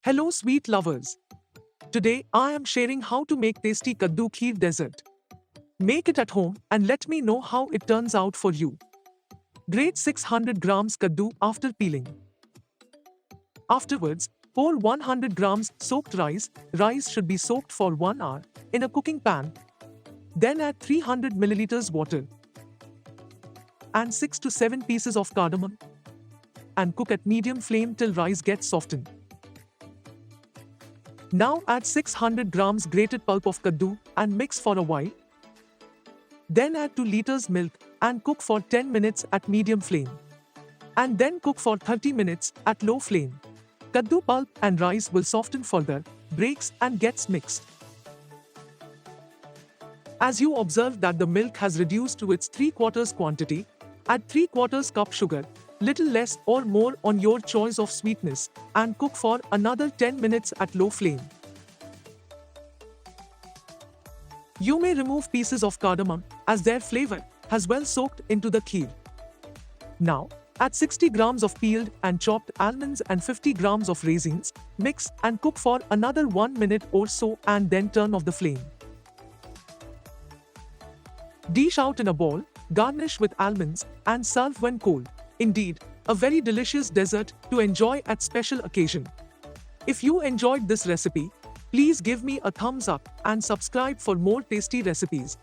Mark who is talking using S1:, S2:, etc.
S1: Hello sweet lovers. Today I am sharing how to make tasty kaddu kheer dessert. Make it at home and let me know how it turns out for you. Grate 600 grams kaddu after peeling. Afterwards, pour 100 grams soaked rice. Rice should be soaked for 1 hour in a cooking pan. Then add 300 milliliters water and 6 to 7 pieces of cardamom and cook at medium flame till rice gets softened. Now add 600 grams grated pulp of kaddu and mix for a while. Then add 2 liters milk and cook for 10 minutes at medium flame. And then cook for 30 minutes at low flame. Kaddu pulp and rice will soften further, breaks and gets mixed. As you observe that the milk has reduced to its 3/4 quantity, add 3/4 cup sugar, little less or more on your choice of sweetness, and cook for another 10 minutes at low flame. You may remove pieces of cardamom as their flavor has well soaked into the kheer. Now, add 60 grams of peeled and chopped almonds and 50 grams of raisins, mix and cook for another 1 minute or so and then turn off the flame. Dish out in a bowl, garnish with almonds, and serve when cold. Indeed, a very delicious dessert to enjoy at special occasion. If you enjoyed this recipe, please give me a thumbs up and subscribe for more tasty recipes.